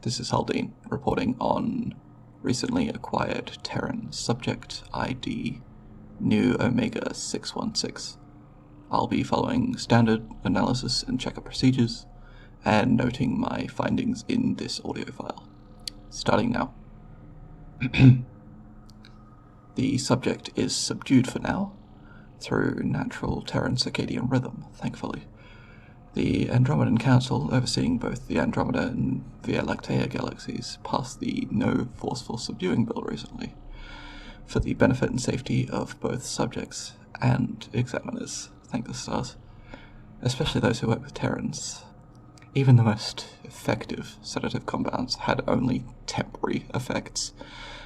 This is Haldane, reporting on recently acquired Terran subject ID Nu Omega 616. I'll be following standard analysis and checker procedures, and noting my findings in this audio file. Starting now. The subject is subdued for now, through natural Terran circadian rhythm, thankfully. The Andromedan Council, overseeing both the Andromeda and Via Lactea galaxies, passed the No Forceful Subduing Bill recently, for the benefit and safety of both subjects and examiners, thank the stars, especially those who work with Terrans. Even the most effective sedative compounds had only temporary effects,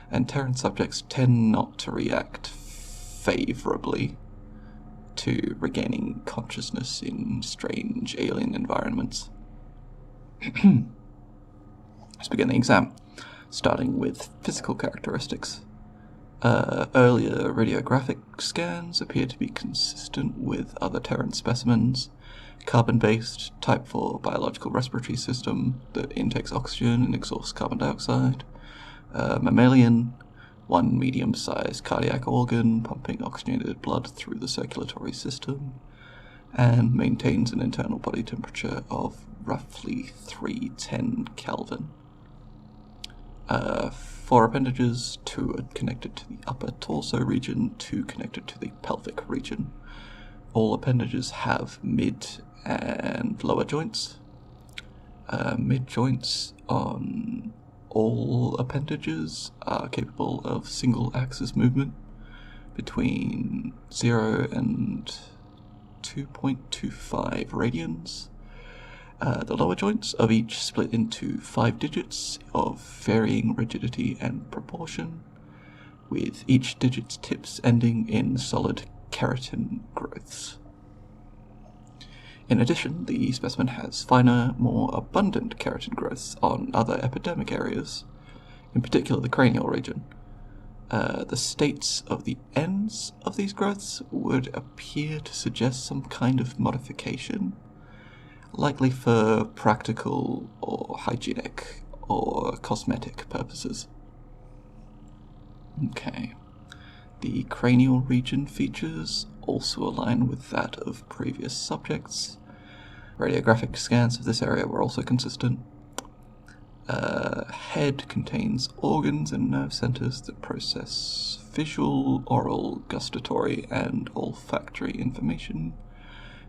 and Terran subjects tend not to react favorably to regaining consciousness in strange alien environments. Let's begin the exam, starting with physical characteristics. Earlier radiographic scans appear to be consistent with other Terran specimens. Carbon-based, Type 4 biological respiratory system that intakes oxygen and exhausts carbon dioxide. Mammalian, one medium-sized cardiac organ pumping oxygenated blood through the circulatory system, and maintains an internal body temperature of roughly 310 Kelvin. 4 appendages, 2 are connected to the upper torso region, 2 connected to the pelvic region. All appendages have mid and lower joints. Mid joints on all appendages are capable of single-axis movement between 0 and 2.25 radians. The lower joints of each split into 5 digits of varying rigidity and proportion, with each digit's tips ending in solid keratin growths. In addition, the specimen has finer, more abundant keratin growths on other epidermic areas, in particular the cranial region. The states of the ends of these growths would appear to suggest some kind of modification, likely for practical or hygienic or cosmetic purposes. Okay. The cranial region features also align with that of previous subjects. Radiographic scans of this area were also consistent. Head contains organs and nerve centers that process visual, oral, gustatory, and olfactory information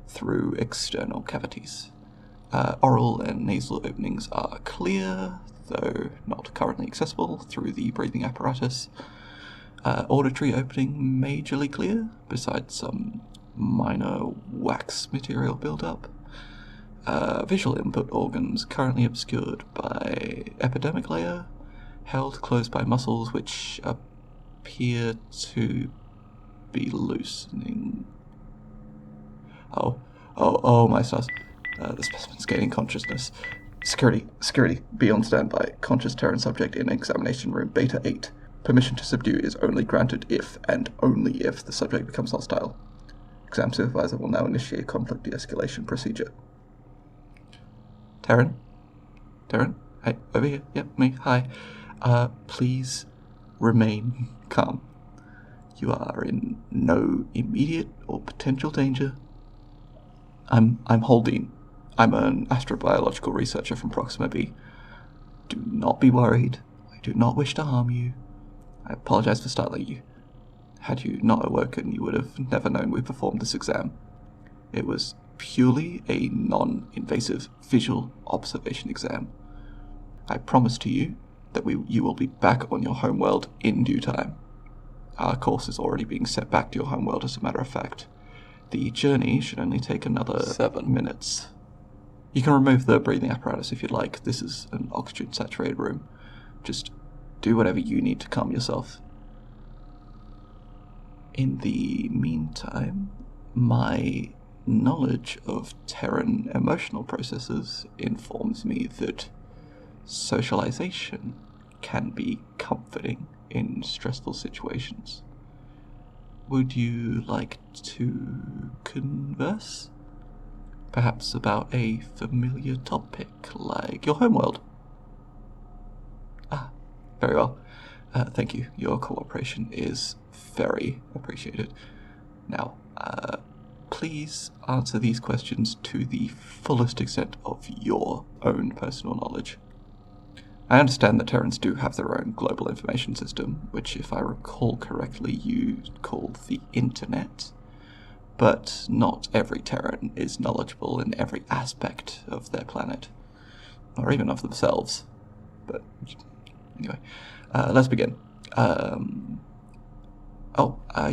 through external cavities. Oral and nasal openings are clear, though not currently accessible, through the breathing apparatus. Auditory opening majorly clear, besides some minor wax material buildup. Visual input organs currently obscured by epidermic layer, held closed by muscles which appear to be loosening. Oh my stars. The specimen's gaining consciousness. Security, be on standby. Conscious Terran subject in examination room Beta 8. Permission to subdue is only granted if, and only if, the subject becomes hostile. Exam supervisor will now initiate conflict de-escalation procedure. Terran? Hey, over here. Yep, me. Hi. Please remain calm. You are in no immediate or potential danger. I'm Haldane. I'm an astrobiological researcher from Proxima B. Do not be worried. I do not wish to harm you. I apologize for startling you. Had you not awoken, you would have never known we performed this exam. It was purely a non-invasive visual observation exam. I promise to you that you will be back on your homeworld in due time. Our course is already being set back to your homeworld, as a matter of fact. The journey should only take another 7 minutes. You can remove the breathing apparatus if you'd like. This is an oxygen-saturated room. Just do whatever you need to calm yourself. In the meantime, my knowledge of Terran emotional processes informs me that socialization can be comforting in stressful situations. Would you like to converse? Perhaps about a familiar topic like your homeworld? Very well. Thank you. Your cooperation is very appreciated. Now, please answer these questions to the fullest extent of your own personal knowledge. I understand that Terrans do have their own global information system, which, if I recall correctly, you called the Internet. But not every Terran is knowledgeable in every aspect of their planet, or even of themselves. But anyway, let's begin.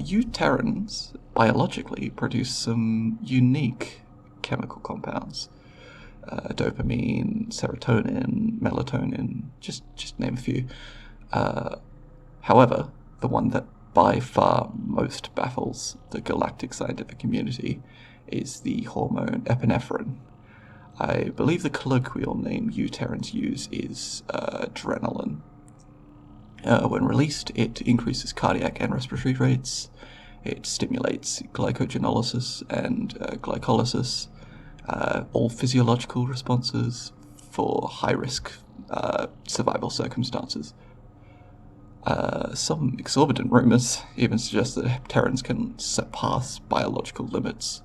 You Terrans biologically produce some unique chemical compounds. Dopamine, serotonin, melatonin, just name a few. However, the one that by far most baffles the galactic scientific community is the hormone epinephrine. I believe the colloquial name you Terrans use is adrenaline. When released, it increases cardiac and respiratory rates. It stimulates glycogenolysis and glycolysis, all physiological responses for high-risk survival circumstances. Some exorbitant rumors even suggest that Terrans can surpass biological limits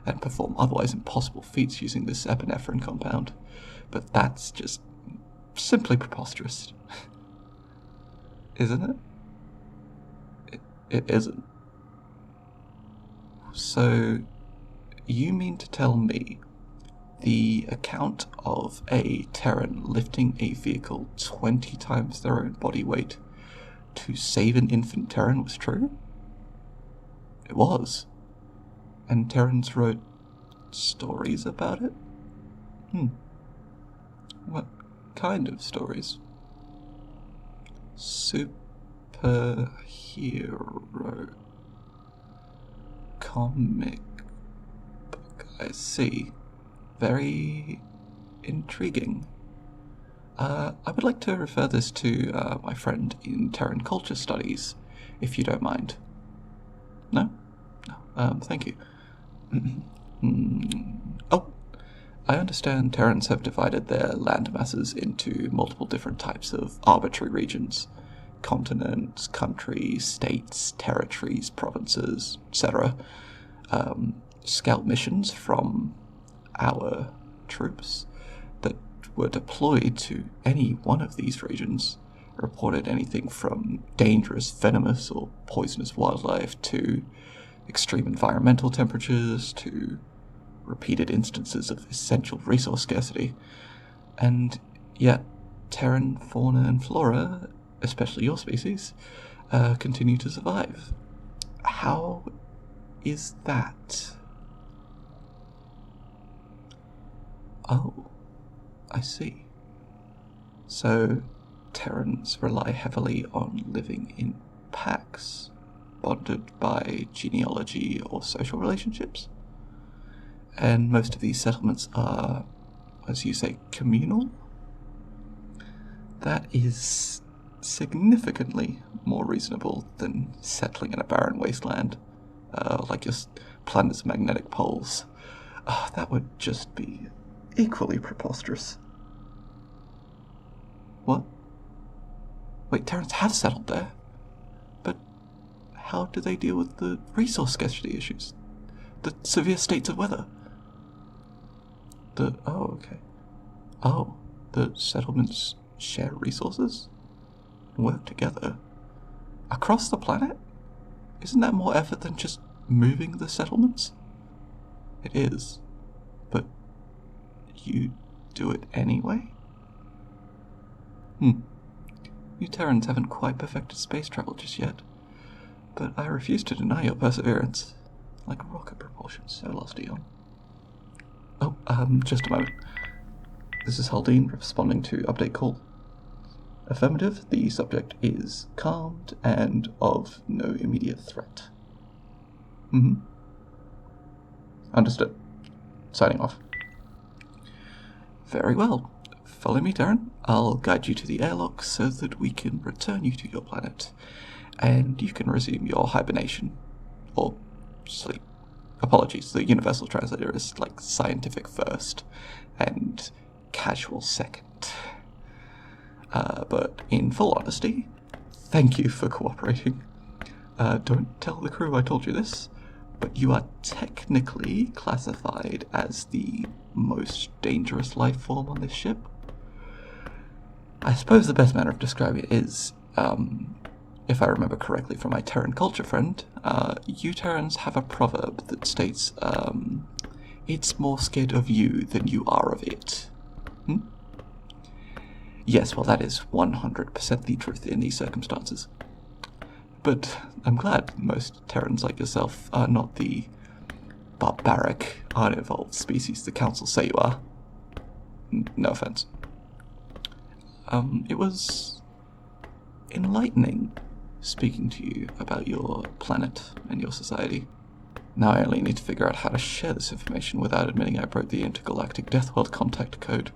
and perform otherwise impossible feats using this epinephrine compound, but that's just simply preposterous. Isn't it? It isn't. So, you mean to tell me the account of a Terran lifting a vehicle 20 times their own body weight to save an infant Terran was true? It was. And Terrans wrote stories about it? What kind of stories? Superhero comic book, I see. Very intriguing. I would like to refer this to my friend in Terran Culture Studies, if you don't mind. No? No. Thank you. I understand Terrans have divided their land masses into multiple different types of arbitrary regions. Continents, countries, states, territories, provinces, etc. Scout missions from our troops that were deployed to any one of these regions reported anything from dangerous, venomous, or poisonous wildlife to extreme environmental temperatures to repeated instances of essential resource scarcity. And yet, Terran fauna and flora, especially your species, continue to survive. How is that? Oh, I see. So, Terrans rely heavily on living in packs, bonded by genealogy or social relationships? And most of these settlements are, as you say, communal? That is significantly more reasonable than settling in a barren wasteland, like your planet's magnetic poles. That would just be equally preposterous. What? Wait, Terrans have settled there? But how do they deal with the resource scarcity issues? The severe states of weather? The settlements share resources? Work together? Across the planet? Isn't that more effort than just moving the settlements? It is. But you do it anyway? You Terrans haven't quite perfected space travel just yet, but I refuse to deny your perseverance. Like rocket propulsion, so lost Eon. Just a moment. This is Haldane responding to update call. Affirmative, the subject is calmed and of no immediate threat. Understood. Signing off. Very well. Follow me, Terran. I'll guide you to the airlock so that we can return you to your planet, and you can resume your hibernation. Or sleep. Apologies, the universal translator is like scientific first, and casual second. But in full honesty, thank you for cooperating. Don't tell the crew I told you this, but you are technically classified as the most dangerous life form on this ship. I suppose the best manner of describing it is, if I remember correctly from my Terran culture friend, you Terrans have a proverb that states, it's more scared of you than you are of it. Yes, well, that is 100% the truth in these circumstances. But I'm glad most Terrans like yourself are not the barbaric, unevolved species the Council say you are. No offense. It was enlightening speaking to you about your planet and your society. Now I only need to figure out how to share this information without admitting I broke the intergalactic Death World contact code.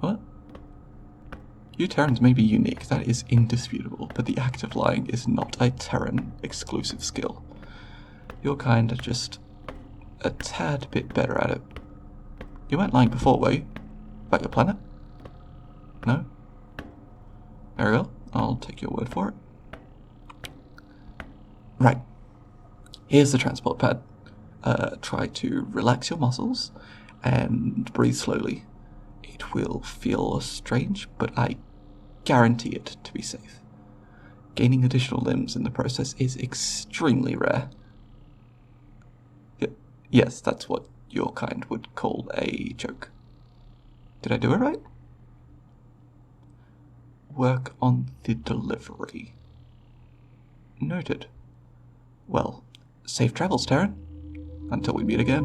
What? You Terrans may be unique, that is indisputable, but the act of lying is not a Terran exclusive skill. Your kind are just a tad bit better at it. You weren't lying before, were you? About your planet? No? Very well, I'll take your word for it. Right. Here's the transport pad. Try to relax your muscles and breathe slowly. It will feel strange, but I guarantee it to be safe. Gaining additional limbs in the process is extremely rare. Yes, that's what your kind would call a joke. Did I do it right? Work on the delivery. Noted. Well, safe travels, Terran. Until we meet again.